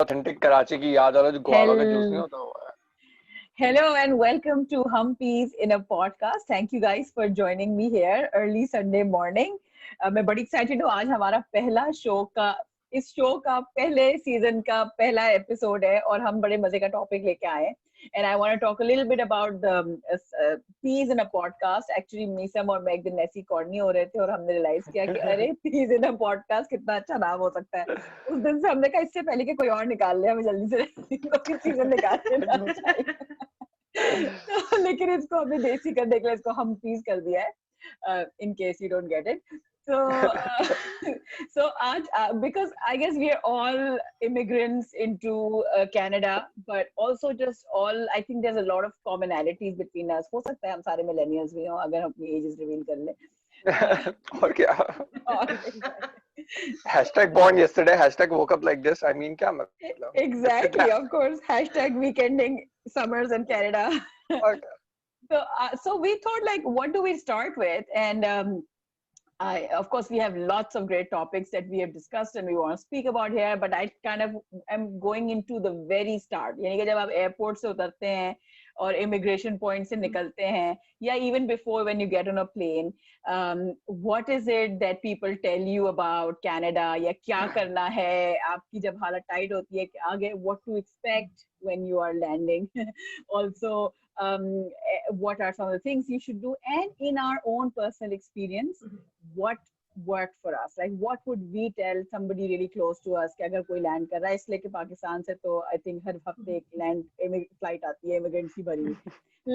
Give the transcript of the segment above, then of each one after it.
Authentic Karachi की याद वाला जो गुआवा का जूस नहीं Hell, होता वो है। hello and welcome to Humpies in a podcast. Thank you guys for joining me here early Sunday morning. मैं बड़ी excited हूँ आज हमारा पहला शो का इस शो का पहले सीजन का पहला एपिसोड है और हम बड़े मजे का टॉपिक लेके आए हैं. And I want to talk a little bit about the peas in a podcast. Actually, Meesam और मैं एक दिन ऐसी कॉर्नी हो रहे थे और हमने रियलाइज किया कि अरे peas in a podcast कितना अच्छा नाम हो सकता है. उस दिन से हमने कहा इससे पहले कि कोई और निकाल ले हमें जल्दी से कोई सीजन निकाल लेना चाहिए. तो लेकिन इसको अभी देसी करने के लिए इसको हम पीस कर दिया है in case you don't get it. So, so because I guess we are all immigrants into Canada, but also just all, I think there's a lot of commonalities between us. हो सकता है हम सारे millennials भी हों अगर हम अपनी ages reveal कर लें. और क्या hashtag born yesterday hashtag woke up like this I mean क्या मतलब exactly, of course, hashtag weekending summers in Canada. So we thought like what do we start with, and of course we have lots of great topics that we have discussed and we want to speak about here, but I kind of am going into the very start. यानी कि जब आप airport से उतरते हैं और immigration point से निकलते हैं या even before when you get on a plane, what is it that people tell you about Canada या क्या करना है आपकी जब हालत टाइट होती है कि आगे what to expect when you are landing. Also, what are some of the things you should do, and in our own personal experience, what worked for us, like what would we tell somebody really close to us कि अगर कोई land कर रहा है इसलिए कि पाकिस्तान से तो आई थिंक हर हफ्ते एक लैंड फ्लाइट आती है इमिग्रेंट्स की भरी हुई.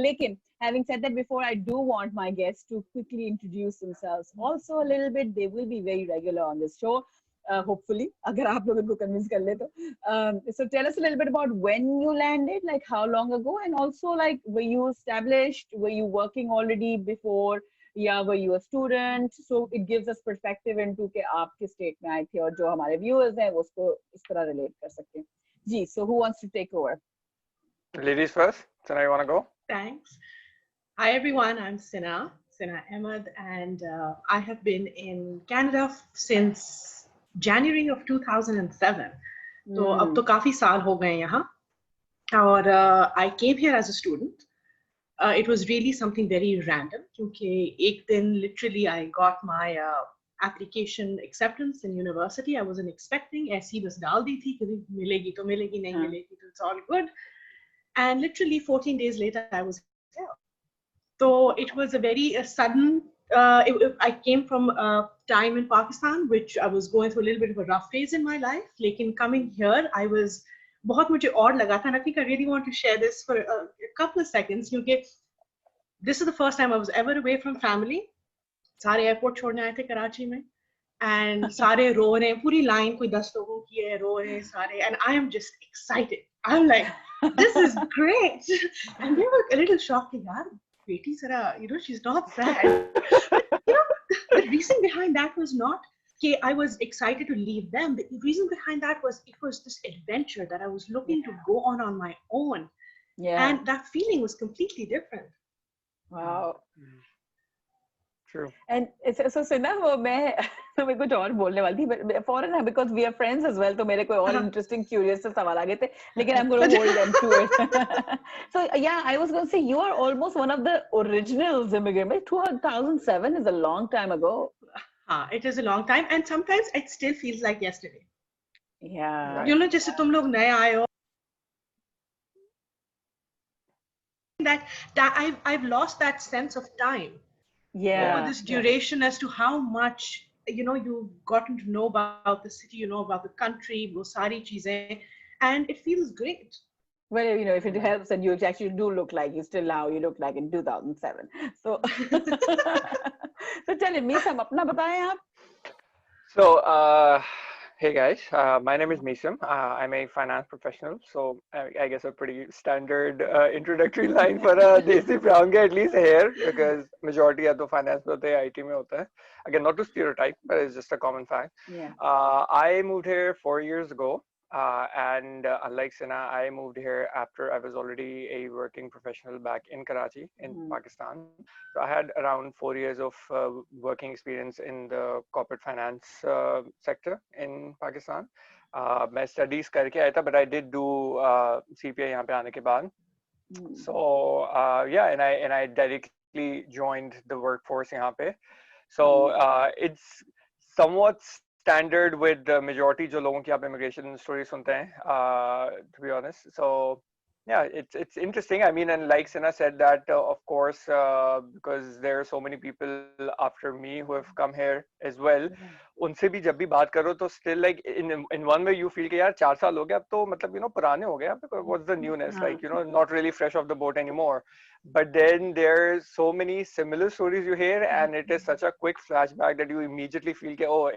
लेकिन having said that, before I do want my guests to quickly introduce themselves also a little bit, they will be very regular on this show, hopefully अगर आप लोग इनको convince कर ले तो. So tell us a little bit about when you landed, like how long ago, and also like were you established, were you working already before, या were you a student, so it gives us perspective into कि आप किस state में आए थे और जो हमारे viewers हैं वो उसको इस तरह रिलेट कर सकते हैं. जी, so who wants to take over? ladies first. Sina, you want to go? Thanks. Hi everyone, I'm Sina Ahmed, and I have been in Canada since January of 2007. तो अब तो काफी साल हो गए यहाँ. और I came here as a student. It was really something very random क्योंकि एक दिन literally I got my application acceptance in university. I wasn't expecting, ऐसी बस डाल दी थी कि मिलेगी तो मिलेगी, नहीं मिलेगी तो it's all good. And literally 14 days later I was here. So it was a very sudden, I came from a time in Pakistan which I was going through a little bit of a rough phase in my life. लेकिन coming here I was बहुत मुझे और लगा था. And I think I really want to share this for a couple of seconds क्योंकि this is the first time I was ever away from family. सारे airport छोड़ने आए थे कराची में and सारे रो रहे हैं, पूरी लाइन कोई 10 लोगों की है, रो रहे हैं सारे, and I am just excited. I'm like, this is great. And they were a little shocked, yaar, beti zara, she's not sad. But the reason behind that was not okay, I was excited to leave them. The reason behind that was it was this adventure that I was looking to go on my own. Yeah. And that feeling was completely different. Wow. True. And so Sina, वो मैं कुछ और बोलने वाली थी फौरन है because we are friends as well, तो मेरे कोई और interesting curious से सवाल आ गए थे लेकिन I'm going to hold them to it. So yeah, I was going to say you are almost one of the originals immigrant. 2007 is a long time ago. It is a long time, and sometimes it still feels like yesterday. Yeah. You know, जैसे तुम लोग नए आए हो, that I've lost that sense of time. Yeah. Over this duration as to how much you've gotten to know about the city, about the country, वो सारी चीजें, and it feels great. Well, if it helps, and you actually do look like you still now you look like in 2007. So, so tell me, Meesam, अपना बताएं आप. So, hey guys, my name is Meesam. I'm a finance professional. So I guess a pretty standard introductory line for a desi praunga, at least here, because majority of the finance होते हैं, IT में होता है. Again, not to stereotype, but it's just a common fact. Yeah. I moved here 4 years ago. And unlike Sina, I moved here after I was already a working professional back in Karachi, in Pakistan. So I had around 4 years of working experience in the corporate finance sector in Pakistan. मैं studies करके आया था, but I did do CPA यहाँ पे आने के बाद. So yeah, and I directly joined the workforce यहाँ पे. So it's somewhat standard with the majority जो लोगों की आप immigration story सुनते हैं, to be honest. So yeah, it's interesting. I mean, and like Sina said that, of course, because there are so many people after me who have come here as well. उनसे भी जब भी बात करो तो still like in one way you feel कि यार 4 साल हो गए अब तो मतलब पुराने हो गए अब तो what's the newness, like not really fresh off the boat anymore. But then there's so many similar stories you hear, and it is such a quick flashback that you immediately feel कि oh,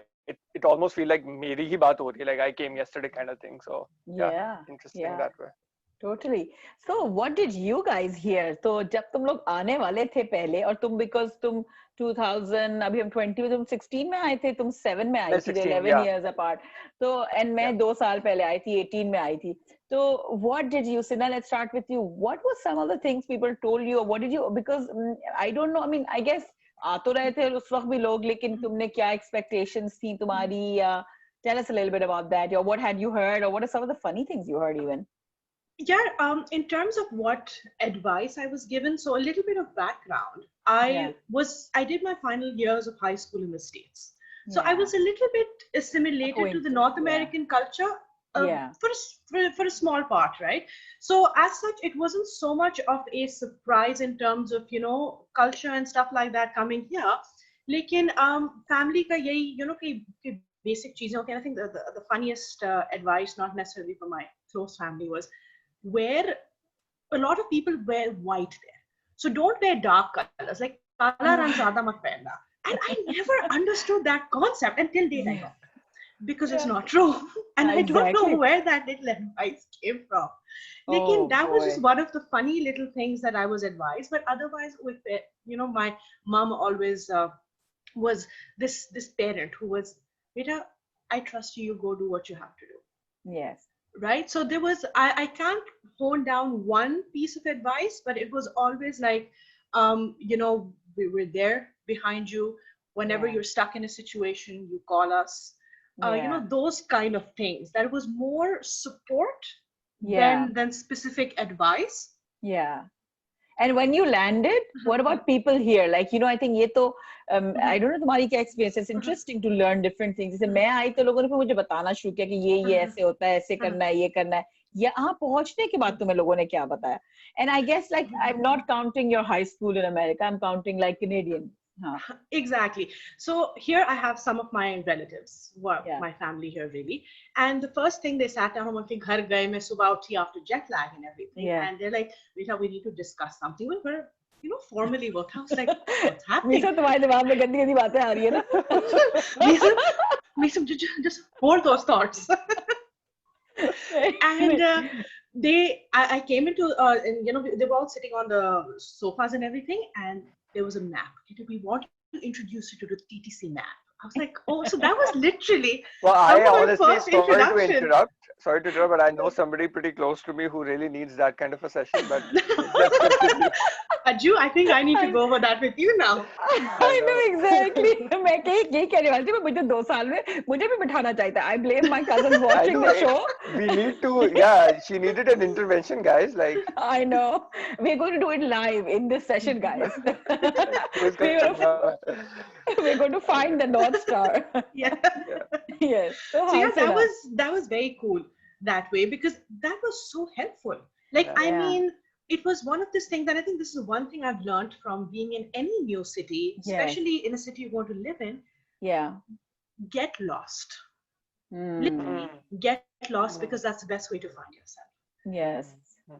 it almost feel like मेरी ही बात हो रही है, like I came yesterday kind of thing. So yeah, interesting that way. Totally. So what did you guys hear? तो जब तुम लोग आने वाले थे पहले, और तुम because तुम 2000 अभी हम 20 में, तुम 16 में आए थे, तुम 7 में आई थी, 11 years apart. तो and मैं 2 साल पहले आई थी, 18 में आई थी. So what did you, Sina, let's start with you. What were some of the things people told you, or what did you, because I don't know, I mean, I guess आ तो रहे थे उस वक्त भी लोग, लेकिन तुमने क्या expectations थी तुम्हारी, या tell us a little bit about that, or what had you heard, or what are some of the funny things you heard even? Yeah, in terms of what advice I was given, so a little bit of background. I did my final years of high school in the States. So I was a little bit assimilated to the North American culture for a small part, right? So as such, it wasn't so much of a surprise in terms of, culture and stuff like that coming here. Lekin family ka yahi, ki basic cheezein hoti. And I think the funniest advice, not necessarily for my close family, was where a lot of people wear white there. So don't wear dark colors, like kala rang zyada mat pehenna. And I never understood that concept until date I got. Because it's not true. And I don't know where that little advice came from. Lekin that was just one of the funny little things that I was advised. But otherwise, with it, my mom always was this parent who was, Beta, I trust you, you go do what you have to do. Yes. Right? So there was, I can't hone down one piece of advice, but it was always like, we're there behind you. Whenever you're stuck in a situation, you call us. Those kind of things. That was more support than specific advice. Yeah. And when you landed, what about people here? Like, I think ये तो, I don't know तुम्हारी क्या experience. It's interesting to learn different things. जैसे मैं आई तो लोगों ने फिर मुझे बताना शुरू किया कि ये ऐसे होता है, ऐसे करना है, ये करना है. यहाँ पहुँचने के बाद तुम्हें लोगों ने क्या बताया? And I guess like I'm not counting your high school in America. I'm counting like Canadian. Exactly. So here I have some of my relatives, my family here really. And the first thing they sat down, ghar gaye, main subah uthi after jet lag and everything. And they're like, Rita, we need to discuss something. We were, formally worked. I was like, what's happening? Meesam, तुम्हारे दिमाग में गंदी गंदी बातें आ रही है ना? Meesam, just hold those thoughts. And I came into, they were all sitting on the sofas and everything, and there was a map. We want to introduce you to the TTC map. I was like, oh, so that was literally. Well, I honestly, sorry to interrupt, but I know somebody pretty close to me who really needs that kind of a session. But let's continue. Ajju, I think I need to go over that with you now. I know exactly. मैं यही कहने वाली थी, मैं मुझे 2 साल में मुझे भी बिठाना चाहिए था. I blame my cousin watching the show. We need to, yeah, she needed an intervention, guys. Like I know. We're going to do it live in this session, guys. We're going to find the North Star. Yes. So yeah, that was very cool that way, because that was so helpful. Like, I mean, it was one of these things, and I think this is one thing I've learned from being in any new city, especially in a city you want to live in. Yeah. Get lost. Literally, get lost, because that's the best way to find yourself. Yes.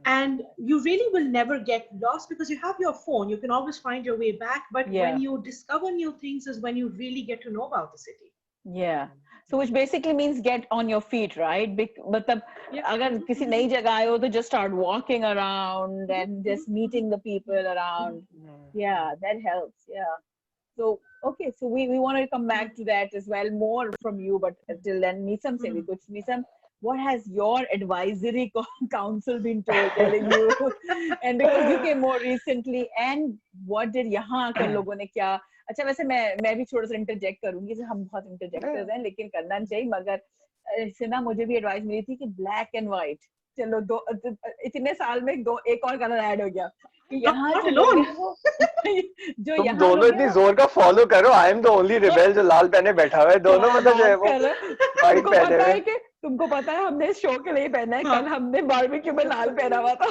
And you really will never get lost, because you have your phone. You can always find your way back. But when you discover new things is when you really get to know about the city. Yeah. So which basically means get on your feet, right? मतलब अगर किसी नई जगह आए हो तो just start walking around and just meeting the people around. Yeah, that helps. Yeah. So okay, so we want to come back to that as well, more from you, but till then, Meesam se bhi kuch. Meesam, what has your advisory council been telling you? And because you came more recently, and what did यहाँ आकर लोगों ने क्या? अच्छा, वैसे मैं भी थोड़ा सा इंटरजेक्ट करूंगी, हम बहुत इंटरजेक्टर्स हैं, लेकिन करना चाहिए. मगर सिना मुझे भी एडवाइस मिली थी कि ब्लैक एंड व्हाइट, चलो दो इतने साल में दो एक और कलर ऐड हो गया कि यहाँ Not जो लोग alone. हैं वो जो तुम यहाँ दोनों लोग हैं इतनी वो जोर का फॉलो करो, I am the only rebel जो लाल पहने बैठा हुआ है, दोनों क्या मतलब जो है बात वो कर रहे हो? व्हाइट पहने हुए। तुमको पता है हमने इस शो के लिए पहना है, हाँ. कल हमने बारबेक्यू में लाल पहना हुआ था।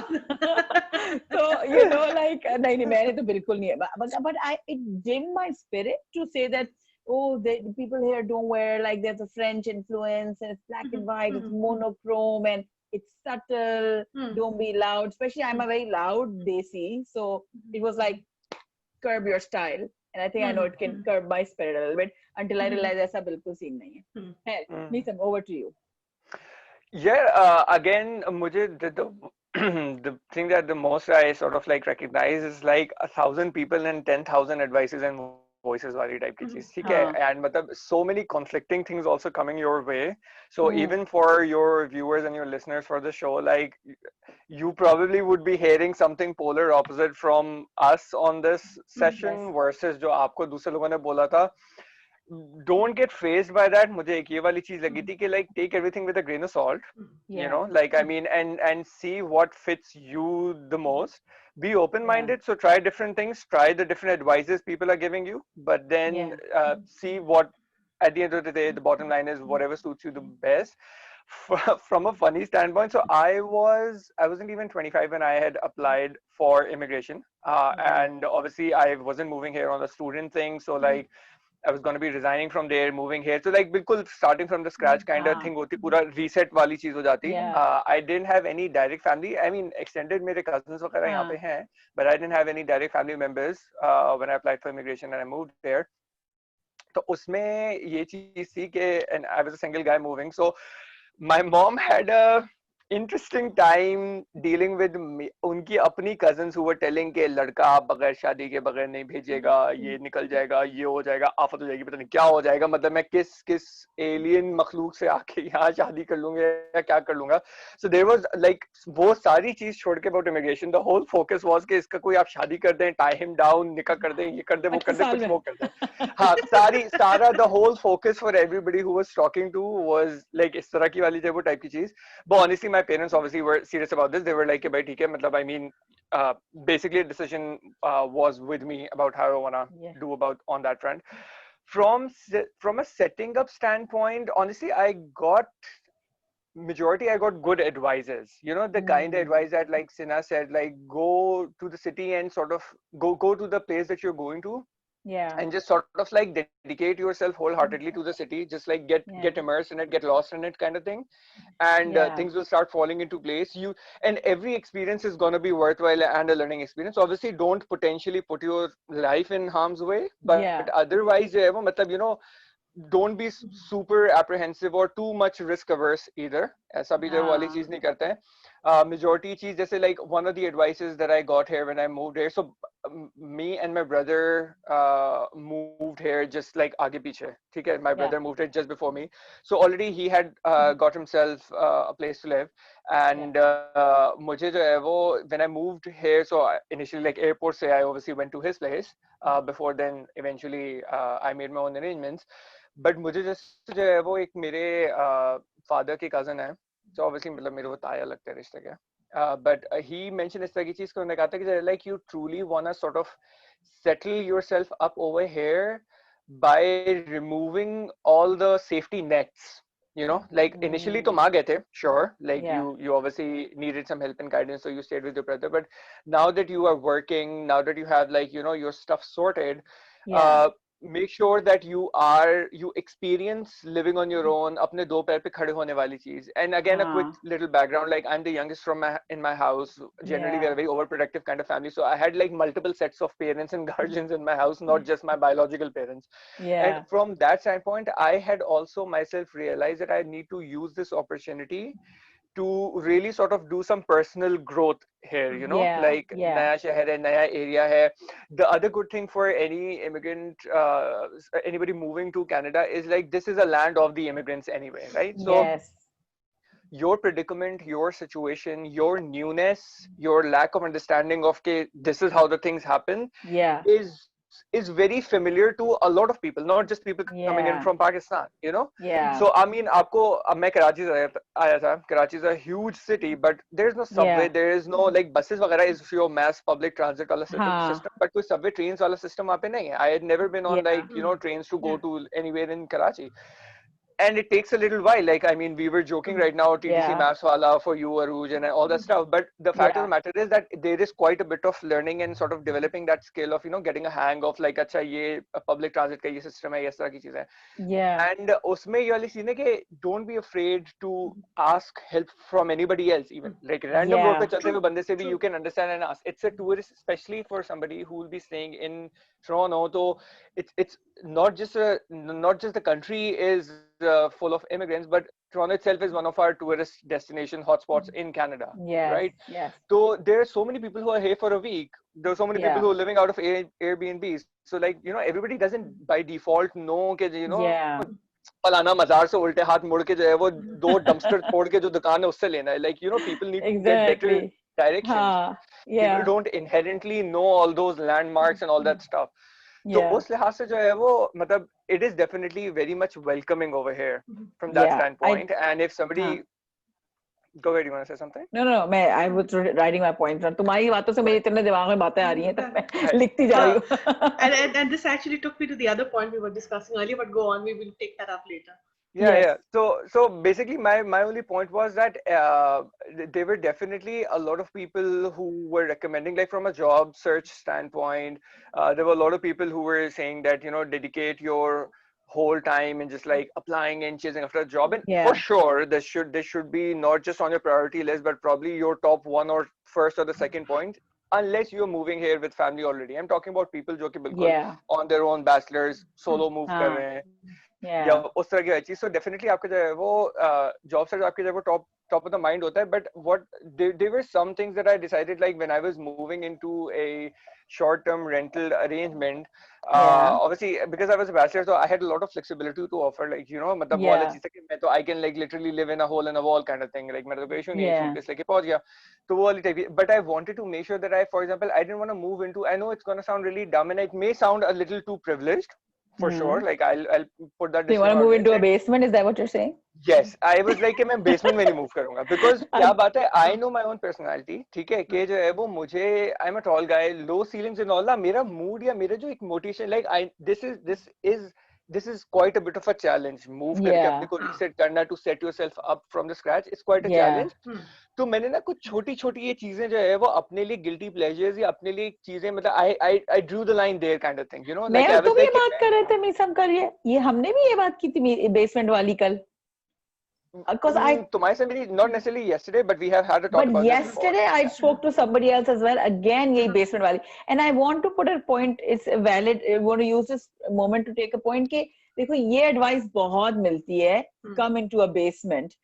तो यू नो लाइक नहीं नहीं मैंने तो बिल्कुल नहीं है, but I it deem my spirit to say that oh the people here don't wear like there's a French influence and it's black and white, it's monochrome and it's subtle, don't be loud, especially I'm a very loud desi, so it was like curb your style, and I think I know it can curb my spirit a little bit until I realize ऐसा बिल्कुल scene नहीं है। Meesam, over to you. Yeah, again, mujhe the the thing that the most I sort of like recognize is like 1,000 people and 10,000 advices and voices वाली type की चीज, ठीक है? हाँ. And मतलब so many conflicting things also coming your way. So Hmm. even for your viewers and your listeners for the show, like you probably would be hearing something polar opposite from us on this session Yes. versus जो आपको दूसरे लोगों ने बोला था. Don't get phased by that. मुझे एक ये वाली चीज लगी थी कि like take everything with a grain of salt, you Yeah. know, like I mean, and see what fits you the most. Be open Yeah. minded, so try different things, try the different advices people are giving you, but then Yeah. see what at the end of the day the bottom line is whatever suits you the best. From a funny standpoint, so I wasn't even 25 when I had applied for immigration, Okay. and obviously I wasn't moving here on a student thing, so like I was going to be resigning from there, moving here. So like बिल्कुल starting from the scratch kind of हाँ. thing होती, पूरा reset वाली चीज हो जाती. Yeah. I didn't have any direct family. I mean, extended मेरे cousins वगैरह यहाँ पे हाँ. हैं, but I didn't have any direct family members when I applied for immigration and I moved there. तो उसमें ये चीज थी कि and I was a single guy moving, so my mom had a interesting time dealing with me, उनकी अपनी cousins who were telling कि लड़का आप बगैर शादी के बगैर नहीं भेजेगा, ये निकल जाएगा, ये हो जाएगा, आफत हो जाएगी, पता नहीं क्या हो जाएगा, मतलब मैं किस किस एलियन मखलूक से आके यहाँ शादी कर लूंगा या क्या कर लूंगा. So there was like वो सारी चीज छोड़ के about immigration, the whole focus was कि इसका कोई आप शादी कर दें, tie him down, निकाह कर दें, ये कर दें, वो कर 25 दें, साल कुछ में. वो कर दें. हाँ, सारा the whole focus for everybody who was talking to was like इस तरह की वाली वो type की चीज. But honestly, my parents obviously were serious about this. They were like, "भाई ठीक है, मतलब I mean, basically a decision was with me about how I wanna Yeah. do about on that front. From a setting up standpoint, honestly, I got good advices. You know, the kind of advice that like Sina said, like go to the city and sort of go to the place that you're going to, Yeah. and just sort of like dedicate yourself wholeheartedly to the city, just like Yeah. get immersed in it, get lost in it, kind of thing, and Yeah. things will start falling into place. You and every experience is going to be worthwhile and a learning experience. Obviously don't potentially put your life in harm's way, but Yeah. otherwise जो है वो मतलब you know, don't be super apprehensive or too much risk averse either. ऐसा भी जो वो वाली हाँ. चीज नहीं करते हैं. Majority चीज जैसे like one of the advices that I got here when I moved here. So me and my brother moved here just like आगे पीछे, ठीक है? My Yeah. brother moved here just before me, so already he had got himself a place to live, Yeah. and मुझे जो है वो when I moved here, so initially like airport से I obviously went to his place. Before then, eventually I made my own arrangements. But मुझे जैसे जो है वो एक मेरे फादर की कजन है, तो ऑब्वियसली मतलब मेरे वो ताया लगते हैं रिश्ते के, बट ही मेंशन इस तरह की चीज को उन्होंने कहा था कि like you truly want to sort of settle yourself up over here by removing all the safety nets, you know, like initially to maa gaye the, sure, like Yeah. you obviously needed some help and guidance, so you stayed with your brother, but now that you are working, now that you have like you know your stuff sorted, Yeah. make sure that you experience living on your own, अपने दो पैर पे खड़े होने वाली चीज. And again, a quick हाँ. little background, like I'm the youngest in my house. Generally we are Yeah. a very overprotective kind of family, so I had like multiple sets of parents and guardians in my house, not just my biological parents. And Yeah. from that standpoint, I had also myself realized that I need to use this opportunity to really sort of do some personal growth here, you know, Yeah. like Yeah. naya shahar hai, naya area hai. The other good thing for any immigrant, anybody moving to Canada is like this is a land of the immigrants anyway, right? So Yes. your predicament, your situation, your newness, your lack of understanding of this is how the things happen Yeah. is is very familiar to a lot of people, not just people coming in Yeah. from Pakistan, you know. Yeah. So I mean, आपको अब मैं कराची से आया था. Karachi is a huge city, but there is no subway, Yeah. there is no like buses वगैरह is your mass public transit वाला हाँ. system, but कोई subway trains वाला system वहाँ पे नहीं है. I had never been on Yeah. like you know trains to go Yeah. to anywhere in Karachi. And it takes a little while. Like, I mean, we were joking right now, TTC Yeah. Maps wala for you, Aruj, and all that stuff. But the fact of Yeah. the matter is that there is quite a bit of learning and sort of developing that skill of, you know, getting a hang of like, अच्छा ये public transit का ये system है, ये इस तरह की चीजें हैं. Yeah. And उसमें ये वाली सीन है कि don't be afraid to ask help from anybody else, even like random road पे Yeah. चलते हुए बंदे से भी you can understand and ask. It's a tourist, especially for somebody who will be staying in Toronto. So it's not just the country is full of immigrants, but Toronto itself is one of our tourist destination hotspots in Canada, Yes. right? Yes. So there are so many people who are here for a week. There are so many people Yeah. who are living out of Airbnbs. So like, you know, everybody doesn't by default know कि you know Yeah. फलाना मजार से उल्टे हाथ मुड़ के जो है वो दो डंपस्टर छोड़ के जो दुकान है उससे लेना है. Like, you know, people need to get better Exactly. directions. हाँ. People Yeah. don't inherently know all those landmarks and all that stuff. तो Yeah. उस लिहाज से जो है वो मतलब it is definitely very much welcoming over here from that Yeah. standpoint. And if somebody हाँ. go ahead, you want to say something? No, no, मैं I was writing my points down. तुम्हारी बातों से मेरे इतने दिमाग में बातें आ रही हैं तो मैं Right. लिखती जा रही हूँ. And this actually took me to the other point we were discussing earlier, but go on, we will take that up later. Yeah, Yes. yeah. So basically, my only point was that there were definitely a lot of people who were recommending, like from a job search standpoint, there were a lot of people who were saying that, you know, dedicate your whole time and just like applying and chasing after a job. And for Yeah. sure, this should be not just on your priority list, but probably your top one or first or the second point. Unless you're moving here with family already. I'm talking about people जो कि बिल्कुल Yeah. on their own bachelors, solo move कर हाँ. रहे हैं. या Yeah. उस तरह की हर चीज. सो डेफिनेटली आपका जो है वो जॉब सर्च आपके जो है वो top of the mind hota hai. But what there were some things that I decided, like when I was moving into a short term rental arrangement, Yeah. obviously because I was a bachelor, so I had a lot of flexibility to offer, like, you know, मतलब वो वाला Yeah. चीज है कि मैं तो I can like literally live in a hole in a wall kind of thing, like मेरा तो कोई issue नहीं है, Yeah. suitcase लेके पहुंच गया. तो वो वाली type. But I wanted to make sure that for example, I didn't want to move into, I know it's going to sound really dumb and it may sound a little too privileged, for sure. Like I'll put that So you want to disclaimer out move there. into a basement? Is that what you're saying? Yes, I was like कि मैं basement में नहीं move करूँगा, because क्या बात है, I know my own personality, ठीक है, कि जो है वो मुझे, I'm a tall guy, low ceilings and all that, मेरा mood या मेरा जो एक motivation, like this is quite a bit of a challenge. Move करके Yeah. अपने को reset करना, to set yourself up from the scratch, it's quite a Yeah. challenge. तो मैंने ना कुछ छोटी छोटी ये चीजें जो है वो अपने लिए guilty pleasures या अपने लिए चीजें मतलब I drew the line there kind of thing, you know, मैं like और I was तुम ये like बात कर रहे थे मीसम कल, ये हमने भी ये बात की थी बेसमेंट वाली कल. Because तुम्हारे से मेरी not necessarily yesterday, but we have had a talk but about this before. yesterday I spoke to somebody else as well. Again, यही basement वाली. And I want to put a point. It's valid. I want to use this moment to take a point कि देखो ये advice बहुत मिलती है. Come into a basement.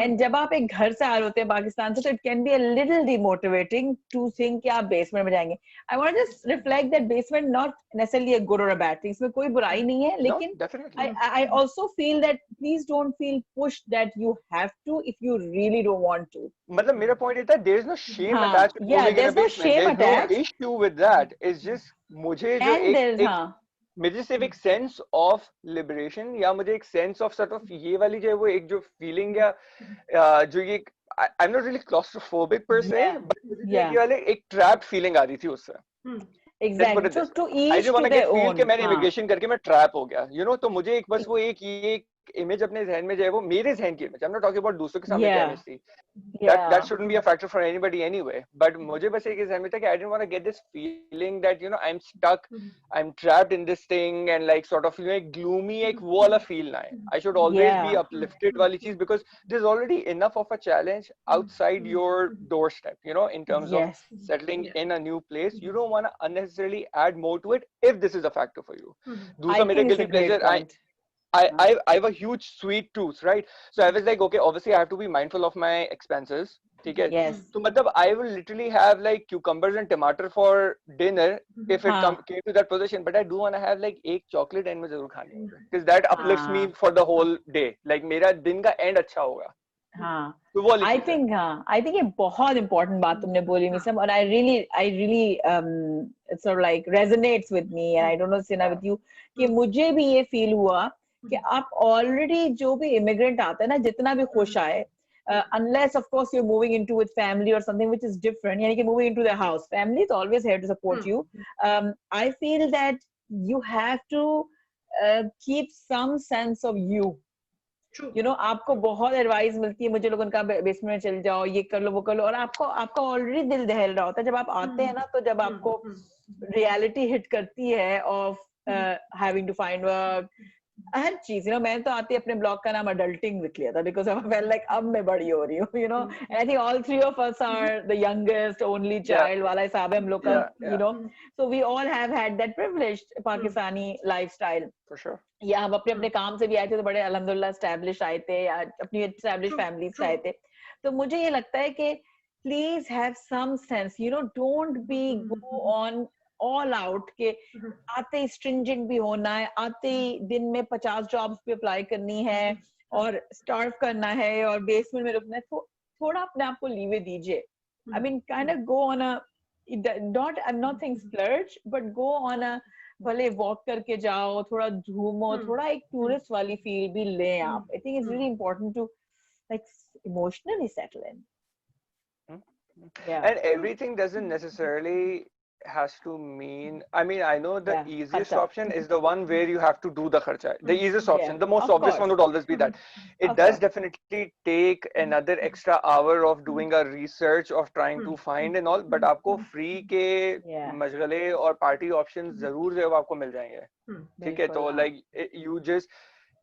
And जब आप एक घर से आ रहे होते हैं पाकिस्तान से, तो it can be a little demotivating to think कि आप basement में जाएंगे. I want to just reflect that basement not necessarily a good or a bad thing. इसमें कोई बुराई नहीं है, लेकिन definitely. I also feel that please don't feel pushed that you have to if you really don't want to. मतलब मेरा point is that there is no shame हाँ, attached to yeah, moving in a there's no basement. shame There's no attached. issue with that. It's just मुझे जो And there's एक मुझे सिर्फ एक sense of liberation या मुझे एक sense of sort of ये वाली जो है वो एक जो feeling या जो ये I'm not really claustrophobic per se, but मुझे ये वाले एक trapped feeling आ रही थी उससे. Exactly. So to I each didn't want to to get their feel own. कि मैंने immigration करके मैं trap हो गया, you know. तो मुझे एक बस वो एक image अपने जहन में जो है वो मेरे जहन की image. I'm not talking about दूसरों के सामने क्या image थी. That shouldn't be a factor for anybody anyway. But मुझे बस एक जहन में था कि I didn't want to get this feeling that, you know, I'm stuck, I'm trapped in this thing and like sort of, you know, एक gloomy एक वो वाला feel ना है. I should always be uplifted वाली चीज, because there's already enough of a challenge outside your doorstep, you know, in terms of settling in a new place. You don't want to unnecessarily add more to it if this is a factor for you. दूसरा मेरा guilty pleasure, I have a huge sweet tooth, right? So I was like, okay, obviously I have to be mindful of my expenses. ठीक है? Yes. So मतलब I will literally have like cucumbers and tomato for dinner if it came to that position. But I do want to have like एक chocolate end में जरूर खानी है, because that uplifts me for the whole day. Like मेरा दिन का end अच्छा होगा. हाँ, तो वो वाली I चीज है। think I think ये बहुत important बात तुमने बोली मिसम, और I really it sort of like resonates with me, and I don't know Sina with you, कि मुझे भी ये feel हुआ कि आप already जो भी immigrant आता है ना, जितना भी खुश आए, unless of course you're moving into with family or something which is different, यानी कि moving into the house, family is always here to support you. I feel that you have to keep some sense of you. You know, आपको बहुत advice मिलती है, मुझे लोगों का basement में चल जाओ, ये कर लो वो कर लो, और आपका ऑलरेडी दिल दहल रहा होता है जब आप आते हैं ना, तो जब आपको रियलिटी हिट करती है of having to find work, हर चीज, यू नो, मैंने तो आते अपने ब्लॉग का नाम अडल्टिंग लिख लिया था, बिकॉज आई फेल्ट लाइक अब मैं बड़ी हो रही हूँ, you know, and I think all three of us are the youngest only child वाला हिसाब है हम लोग का, you know, so we all have had that privileged Pakistani lifestyle, for sure. या हम अपने अपने काम से भी आए थे तो बड़े अल्हम्दुलिल्लाह एस्टैब्लिश आए थे, या अपनी एस्टैब्लिश फैमिली से आए थे, तो मुझे ये लगता है कि please have some sense, you know, don't be go on all out के आते ही स्ट्रिंजेंट भी होना है, आते ही दिन में 50 जॉब्स पे अप्लाई करनी है और स्टार्व करना है और बेसमेंट में रुकना है, थोड़ा अपने आप को लीवे दीजिए. I mean kind of go on a not I'm not saying splurge, but go on a, भले वॉक करके जाओ, थोड़ा घूमो, थोड़ा एक टूरिस्ट वाली फील भी लें आप. I think it's really important to like emotionally settle in. Yeah. And everything doesn't necessarily has to mean, I mean, I know the easiest kharcha. option is the one where you have to do the kharcha. The easiest option, the most Of obvious course. one would always be that. It Of does course. definitely take another extra hour of doing a research of trying to find and all, but आपको free के मशगले और party options जरूर जो है वो आपको मिल जाएंगे. ठीक है, तो like you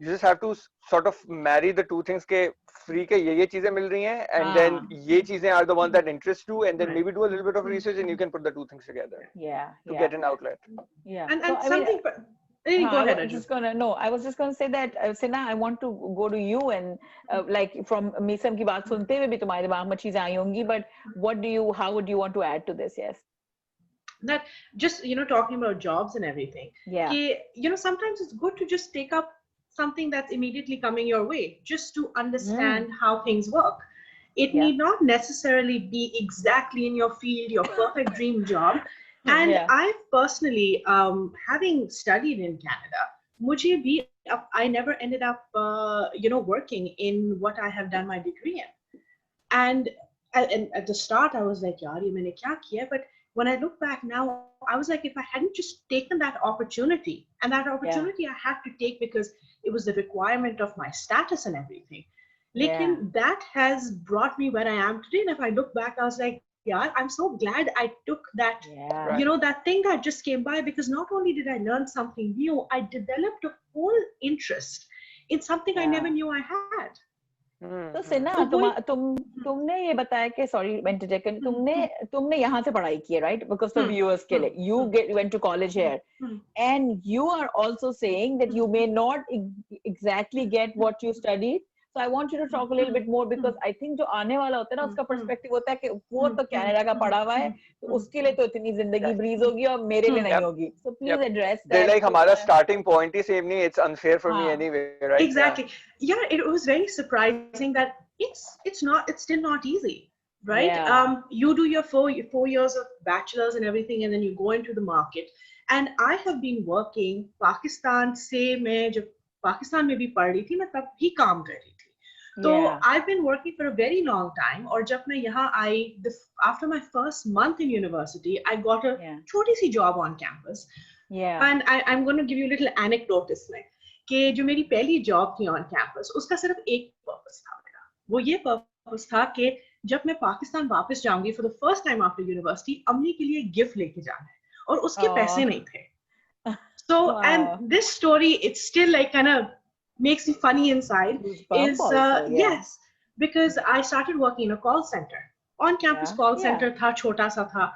just have to sort of marry the two things के free के ये चीजें मिल रही हैं, and then ये चीजें are the ones that interest you, and then maybe do a little bit of research and you can put the two things together to get an outlet. Yeah. And so, something go ahead, I was just going to say that Sina, I want to go to you and like from Meesam की बात सुनते हुए भी तुम्हारे दिमाग में चीजें आई होंगी, but how would you want to add to this? Yes. That just, you know, talking about jobs and everything. Yeah. You know, sometimes it's good to just take up something that's immediately coming your way, just to understand how things work. It need not necessarily be exactly in your field, your perfect dream job. And I've personally, having studied in Canada, I never ended up, you know, working in what I have done my degree in. And at the start, I was like, yaar, ye maine kya kiya? But when I look back now, I was like, if I hadn't just taken that opportunity, and that opportunity I had to take because it was the requirement of my status and everything. Lekin that has brought me where I am today. And if I look back, I was like, yeah, I'm so glad I took that, you know, that thing that just came by, because not only did I learn something new, I developed a whole interest in something I never knew I had. तो सिन्हा तुमने ये बताया कि sorry मैं interject कर, तुमने यहाँ से पढ़ाई की है, राइट? बिकॉज फॉर व्यूअर्स के लिए you went to college here, and you are also saying that you may not exactly get what you studied. So I want you to talk a little bit more, because I think जो आने वाला होता है ना, उसका perspective होता है कि वो तो कनाडा का पढ़ा हुआ है, तो उसके लिए तो इतनी जिंदगी ब्रीज होगी और मेरे लिए नहीं होगी. So please address that. They're like हमारा starting point ही same नहीं, it's unfair for me anyway, right? Exactly. Yeah, it was very surprising that it's still not easy, right? You do your four years of bachelor's and everything, and then you go into the market. And I have been working Pakistan से मैं जब पाकिस्तान में भी पढ़ रही थी, मैं तब भी काम कर रही थी. So I've been working for a very long time. और जब मैं यहाँ आई, after my first month in university, I got a छोटी सी job on campus. And I'm going to give you a little anecdote इसमें, कि जो मेरी पहली job थी on campus, उसका सिर्फ एक purpose था मेरा. वो ये purpose था कि जब मैं पाकिस्तान वापस जाऊंगी for the first time after university, अम्मी के लिए gift लेके जाना है, और उसके पैसे नहीं थे. So, and this story, it's still like kind of makes me funny inside. Is yes, because I started working in a call center, on campus call center था, छोटा सा था,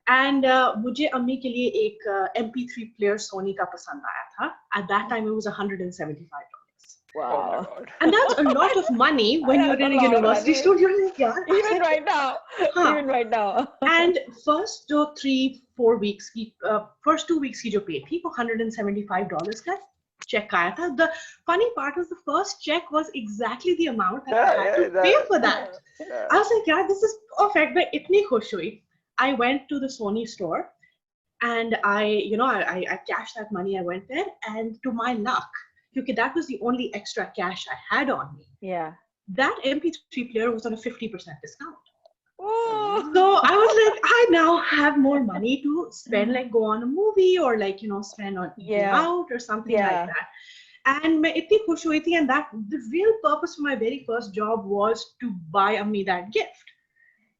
and मुझे अम्मी के लिए एक MP3 player Sony का पसंद आया था. At that time, it was $175. Wow. And that's a lot of money when you're in a university student. Even right now. Even right now. And first 2 weeks की जो pay थी वो $175 का check आया था. The funny part was the first check was exactly the amount that I had to Yeah, pay for that. yeah. I was like, yeah, this is perfect. But itni khush hui. I went to the Sony store and I cashed that money. I went there, and to my luck, because that was the only extra cash I had on me. Yeah. That MP3 player was on a 50% discount. Oh. So I was like, I now have more money to spend, like go on a movie or like, spend on eating Yeah. out or something like Yeah. that. And मैं इतनी खुश हुई थी, and that the real purpose of my very first job was to buy me that gift.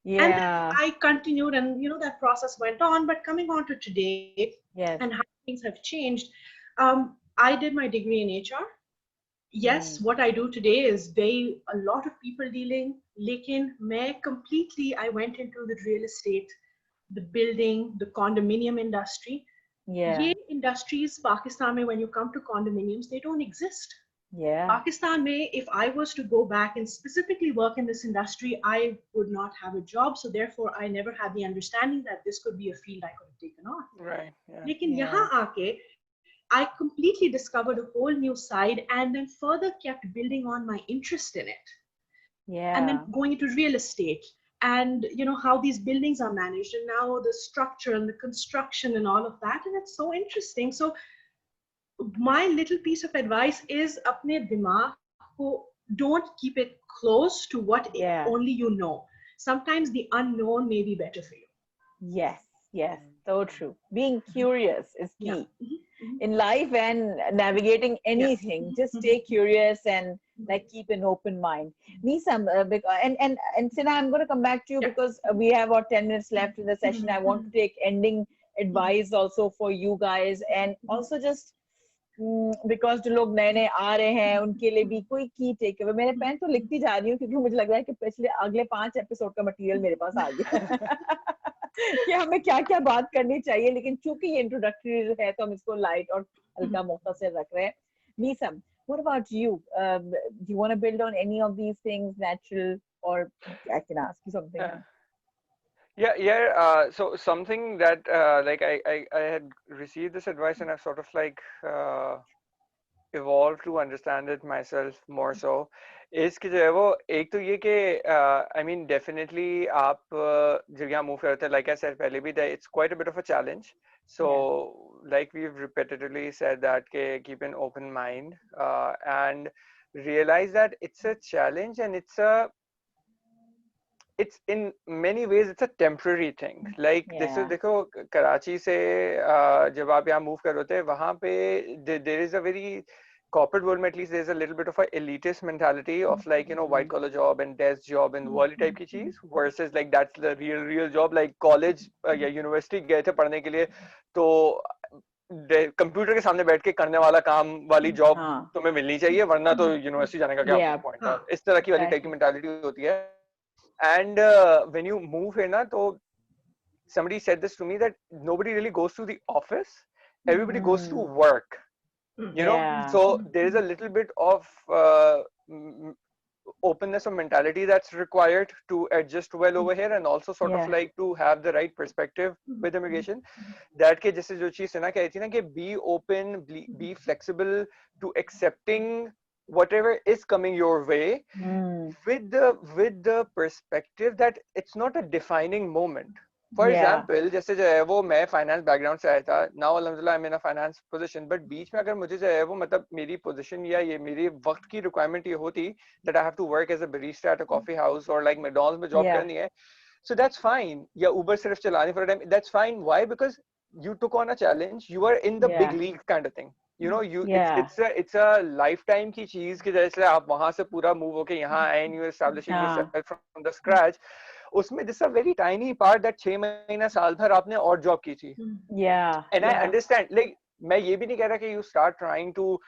And then Yeah. I continued, and that process went on. But coming on to today Yes. and how things have changed, I did my degree in HR. Yes, what I do today is a lot of people dealing. Lekin I went into the real estate, the building, the condominium industry. Yeah. Ye industries Pakistan mein, when you come to condominiums, they don't exist. Yeah. Pakistan mein, if I was to go back and specifically work in this industry, I would not have a job. So therefore, I never had the understanding that this could be a field I could have taken on. Right. Yeah. Lekin Yeah. yahan aake, I completely discovered a whole new side and then further kept building on my interest in it. Yeah. And then going into real estate and how these buildings are managed and now the structure and the construction and all of that. And it's so interesting. So my little piece of advice is apne dimag ko don't keep it close to what Yeah. only you know. Sometimes the unknown may be better for you. Yes. Yes. So true. Being curious is key. Yeah. In life and navigating anything. Just stay curious and like keep an open mind. Meesam, and Sina, I'm going to come back to you because we have about 10 minutes left in the session. I want to take ending advice also for you guys, and also just because जो लोग नए नए आ रहे हैं उनके लिए भी कोई की टेक अवे. मैंने पेन तो लिखती जा रही हूँ क्योंकि मुझे लग रहा है कि पिछले अगले 5 एपिसोड का मटेरियल मेरे पास आ गया कि हमें क्या क्या बात करनी चाहिए, लेकिन चूंकि ये इंट्रोडक्टरी है तो हम इसको लाइट और हल्का मौका से रख रहे हैं. Meesam, what about you? Do you want to build on any of these things, natural, or I can ask you something? Yeah. So something that like I had received this advice and I've sort of like evolved to understand it myself more so. is कि जो है वो एक तो ये कि I mean definitely आप जब यहाँ move करते हैं, like I said पहले भी, that it's quite a bit of a challenge. So like we've repetitively said that keep an open mind and realize that it's a challenge and it's in many ways it's a temporary thing. Like this is देखो कराची से जब आप यहाँ move कर होते हैं वहाँ पे there is a very corporate world at least there's a little bit of a elitist mentality of like white collar job and desk job and wall type की चीज versus like that's the real job. Like college या university गए थे पढ़ने के लिए तो computer के सामने बैठ के करने वाला काम वाली जॉब तुम्हें मिलनी चाहिए वरना तो यूनिवर्सिटी जाने का क्या पॉइंट है. इस तरह की वाली टाइप की मेंटालिटी होती है. And when you move here na, so somebody said this to me that nobody really goes to the office, everybody goes to work, know. So there is a little bit of openness of mentality that's required to adjust well over here and also sort of like to have the right perspective with immigration. That ke jaise jo cheez Sina kahi thi na, ke be open, be flexible to accepting whatever is coming your way with the perspective that it's not a defining moment. For example, जैसे जो है वो मैं finance background से आया था, now alhamdulillah I'm in a finance position, but बीच में अगर मुझे जो है वो मतलब मेरी position या ये मेरी वक्त की requirement ये होती that I have to work as a barista at a coffee house or like McDonald's में job करनी है, so that's fine. या Uber सिर्फ चलानी for a time, that's fine. Why? Because you took on a challenge, you are in the big league kind of thing. It's a lifetime की चीज कि जैसे आप वहां से पूरा move होके यहाँ आए and you're establishing yourself from the scratch. उसमें this is a very tiny part that 6 महीना साल भर आपने और job की थी. And I understand, like मैं ये भी नहीं कह रहा कि you start trying to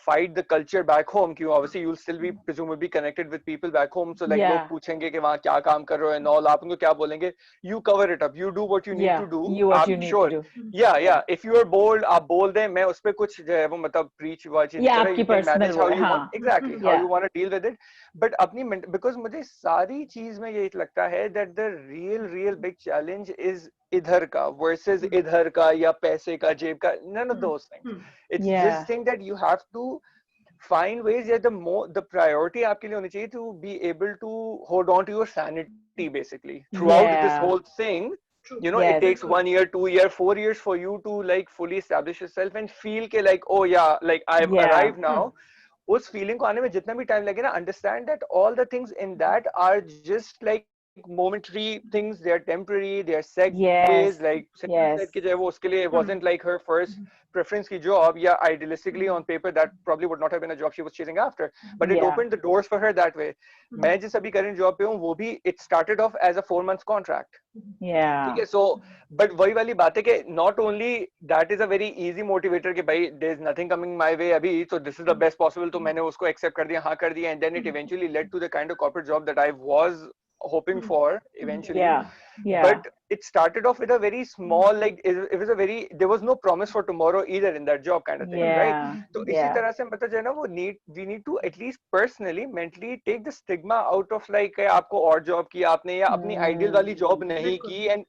fight the culture back home, क्यों obviously you'll still be presumably connected with people back home, so like लोग पूछेंगे कि वहाँ क्या काम कर रहे हो and all, आप उनको क्या बोलेंगे, you cover it up, you do what you need to do. Sure. If you are bold, आप बोल दें, मैं उस पे कुछ जो है वो मतलब preach वाची नहीं कर रहा, you can manage how you want, exactly how you want to deal with it. But अपनी because मुझे सारी चीज में ये लगता है that the real big challenge is idhar ka versus idhar ka ya paise ka jeb ka, none of those things. It's this thing that you have to find ways that the priority आपके लिए होनी चाहिए to be able to hold on to your sanity basically throughout this whole thing. You know, it takes 1 year, 2 year, 4 years for you to like fully establish yourself and feel ke like, oh yeah, like I've arrived now. उस feeling को आने में जितना भी time लगे ना, understand that all the things in that are just like momentary things. They are temporary, they are segues. Like Sina said कि जो है वो उसके लिए it wasn't like her first preference की job. Yeah, idealistically on paper that probably would not have been a job she was chasing after, but it opened the doors for her that way. मैं जिस अभी current job पे हूँ वो भी it started off as a 4 months contract. ठीक है, so but वही वाली बात है कि not only that is a very easy motivator कि भाई there is nothing coming my way अभी, so this is the best possible, तो मैंने उसको accept कर दिया, हाँ कर दिया, and then it eventually led to the kind of corporate job that I was hoping for eventually. But it started off with a very small, like it was a very, there was no promise for tomorrow either in that job kind of thing, right? So इसी तरह से मतलब जो है ना वो we need to at least personally mentally take the stigma out of like आपको और job की आपने या अपनी ideal वाली job नहीं की and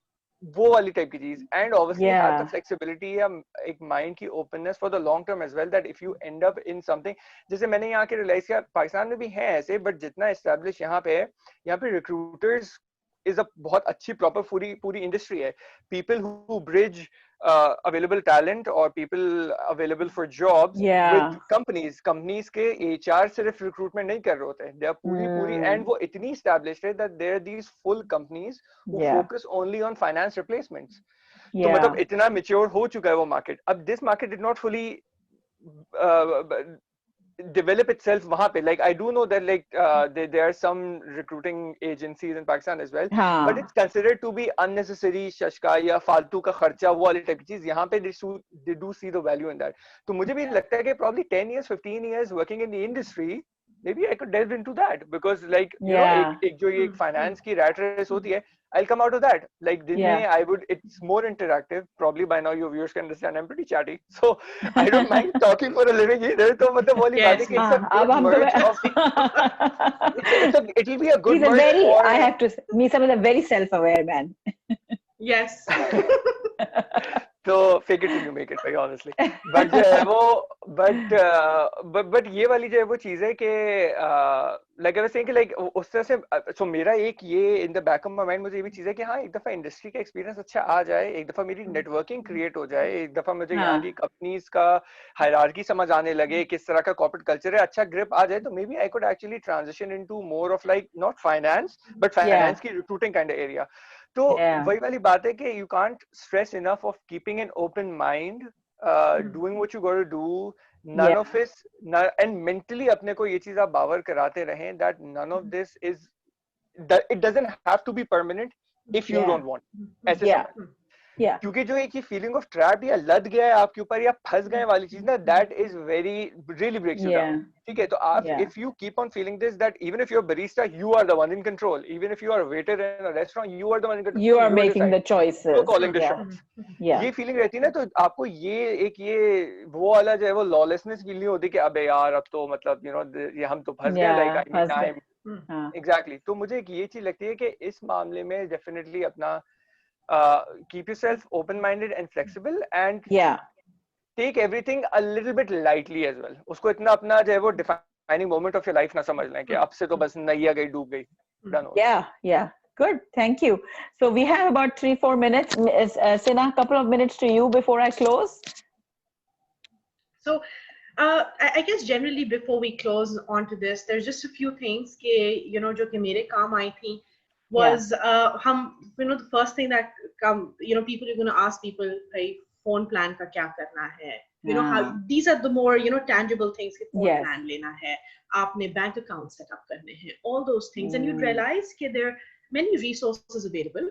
वो वाली टाइप की चीज, and obviously have the flexibility या एक mind की openness for the long term as well, that if you end up in something, जैसे मैंने यहाँ के realize किया पाकिस्तान में भी है ऐसे, but जितना establish यहाँ पे है, यहाँ पे recruiters is a बहुत अच्छी proper पूरी industry है. People who bridge available talent or people available for jobs with companies के HR सिर्फ recruitment नहीं कर रहे होते, they are पूरी and वो इतनी established है that there are these full companies who focus only on finance replacements. तो मतलब इतना mature हो चुका है वो market. अब this market did not fully develop itself वहाँ पे. Like I do know that like there are some recruiting agencies in Pakistan as well, but it's considered to be unnecessary शशका या फालतू का खर्चा, वो वाली टाइप की चीज. यहाँ पे they do see the value in that. तो मुझे भी लगता है कि probably 10 years 15 years working in the industry, maybe I could delve into that, because like you know एक जो ये finance की rat race होती है, I'll come out of that. Like दिन में I would, it's more interactive. Probably by now your viewers can understand I'm pretty chatty, so I don't mind talking for a living either. तो मतलब वाली बात है कि it's a good merge of it'll be a good merge very, for, I have to say, Meesam is a very self-aware man. Yes. तो fake it till you make it, भाई, honestly. But जो है वो but ये वाली जो है वो चीज है कि like I was saying कि like उस तरह से, so मेरा एक ये in the back of my mind मुझे ये भी चीज है कि हाँ एक दफा इंडस्ट्री का एक्सपीरियंस अच्छा आ जाए, एक दफा मेरी नेटवर्किंग क्रिएट हो जाए, एक दफा मुझे यहाँ की कंपनीज का हायरार्की समझ आने लगे, किस तरह का कॉर्पोरेट कल्चर है, अच्छा ग्रिप आ जाए, तो maybe I could actually transition into more of like not finance but finance की रिक्रूटिंग काइंड ऑफ एरिया. तो वही वाली बात है कि you can't stress enough of keeping an open mind, doing what you got to do, none of this, and mentally अपने को ये चीज आप बावर कराते रहें that none of this is, that it doesn't have to be permanent if you don't want. ऐसे समझ. क्योंकि जो एक ये फीलिंग ऑफ ट्रैप या लद गया है आपके ऊपर या फंस गए वाली चीज ना, that is very really breaks you down. ठीक है, तो आप if you keep on feeling this that even if you are barista you are the one in control, even if you are waiter in a restaurant you are the one in control, you are making the choices, you are calling the shots. ये feeling रहती है ना, तो आपको ये वो वाला जो है वो लॉलेसनेस फील नहीं होती कि अबे यार अब तो मतलब यू नो ये हम तो फंस गए, लाइक आई मीन एग्जैक्टली. तो मुझे एक ये चीज लगती है कि इस मामले में डेफिनेटली अपना keep yourself open-minded and flexible, and take everything a little bit lightly as well. उसको इतना अपना जो है वो defining moment of your life ना समझ लें कि अब से तो बस नैया गई डूब गई. Yeah. Good. Thank you. So we have about 3-4 minutes. Sina, a couple of minutes to you before I close. So I guess generally before we close onto this, there's just a few things कि you know जो कि मेरे काम आई थी was you know the first thing that people are going to ask people भाई phone plan का क्या करना है, you know how these are the more tangible things कि phone plan लेना है, आपने bank account set up करने हैं, all those things, and you'd realize कि there are many resources available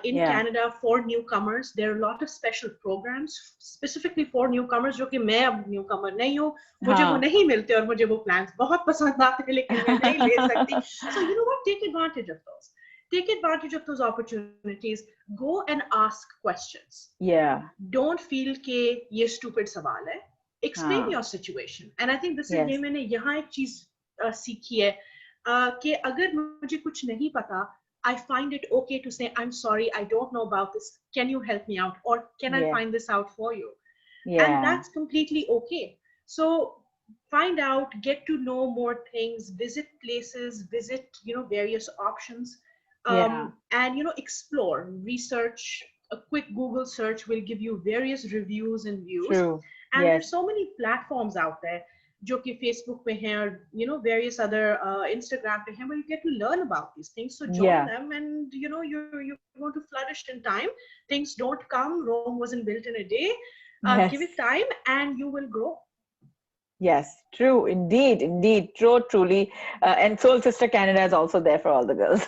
in Canada for newcomers. There are a lot of special programs specifically for newcomers जो कि मैं अब newcomer नहीं हूँ, मुझे वो नहीं मिलते और मुझे वो plans बहुत पसंद आते हैं लेकिन मैं नहीं ले सकती. So you know what, take advantage of those. Take advantage of those opportunities. Go and ask questions. Don't feel कि ये stupid सवाल है. Explain your situation. And I think this is ये मैंने यहाँ एक चीज सीखी है कि अगर मुझे कुछ नहीं पता, I find it okay to say, I'm sorry, I don't know about this. Can you help me out? Or can I Yeah. find this out for you? And Yeah. that's completely okay. So find out, get to know more things, visit places, visit, various options, Yeah. and, explore, research. A quick Google search will give you various reviews and views. True. And Yes. there's so many platforms out there, जो कि Facebook पे हैं, or various other Instagram पे हैं, where you get to learn about these things. So join Yeah. them, and you're going to flourish in time. Things don't come. Rome wasn't built in a day. Give Yes. it time, and you will grow. Yes, true, indeed, indeed, true, truly. And Soul Sister Canada is also there for all the girls.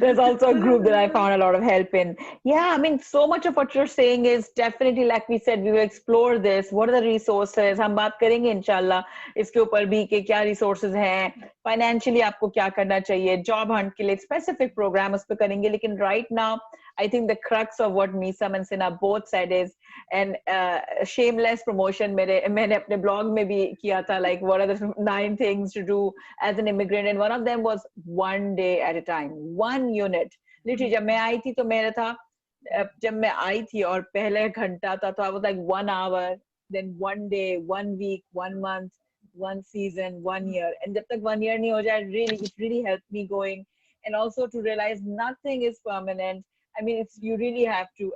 There's also a group that I found a lot of help in. Yeah, I mean, so much of what you're saying is definitely, like we said, we will explore this. What are the resources? हम बात करेंगे इंशाल्लाह इसके ऊपर भी कि क्या resources हैं, financially आपको क्या करना चाहिए, job hunt के लिए specific program उस पर करेंगे. लेकिन right now, I think the crux of what Meesam and Sina both said is, and shameless promotion मैंने अपने blog में भी किया था, like what are the 9 things to do as an immigrant, and one of them was one day at a time, one unit. Literally जब मैं आई थी तो मेरा था, जब मैं आई थी और पहले घंटा था तो I was like 1 hour, then 1 day, 1 week, 1 month, 1 season, 1 year, and जब तक 1 year नहीं हो जाए, it really helped me going, and also to realize nothing is permanent. I mean, you really have to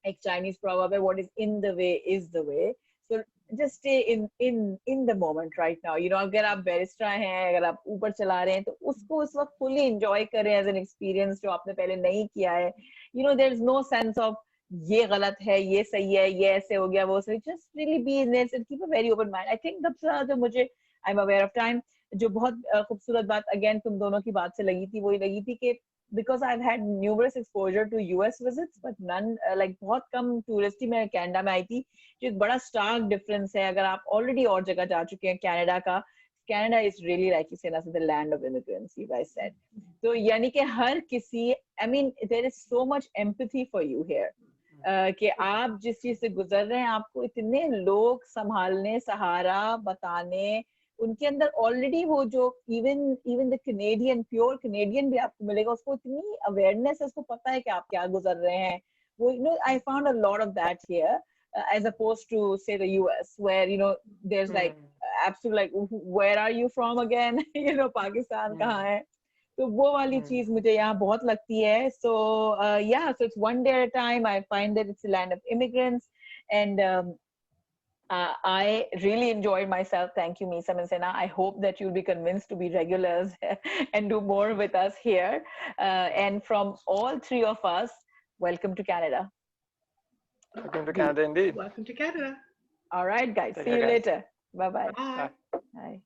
like Chinese proverb, what is in the way is the way. So just stay in the moment right now. अगर आप barista हैं, अगर आप ऊपर चला रहे हैं, तो उसको उस वक्त fully enjoy करें as an experience जो आपने पहले नहीं किया है. There's no sense of ये गलत है, ये सही है, ये ऐसे हो गया, वो सही. Just really be in this and keep a very open mind. I think सबसे ज़्यादा जो मुझे, I'm aware of time, जो बहुत खूबसूरत बात again तुम दोनों की बात से लगी थी, वही लगी थी कि because I've had numerous exposure to US visits, but none, like बहुत कम टूरिस्टी में कनाडा में आई थी, जो एक बड़ा stark difference है. अगर आप already और जगह जा चुके हैं कनाडा का, Canada is really, like you said, the land of immigrants, you guys said. So यानी कि हर किसी, I mean, there is so much empathy for you here. कि आप जिस चीज से गुजर रहे हैं, आपको इतने लोग संभालने, सहारा बताने, उनके अंदर ऑलरेडी वो जो even the Canadian, pure Canadian भी आपको मिलेगा, उसको इतनी अवेयरनेस है, उसको पता है कि आप क्या गुजर रहे हैं. वो I found a lot of that here as opposed to say the US, where there's like absolute, like where are you from again, Pakistan कहाँ है. तो वो वाली चीज मुझे यहाँ बहुत लगती है. So yeah, so it's one day at a time. I find that it's a land of immigrants, and I really enjoyed myself. Thank you, Meesam and Sina. I hope that you'll be convinced to be regulars and do more with us here. And from all 3 of us, welcome to Canada. Welcome to Canada, indeed. Welcome to Canada. All right, guys. Take See care, you guys. later. Bye-bye. Bye. Bye.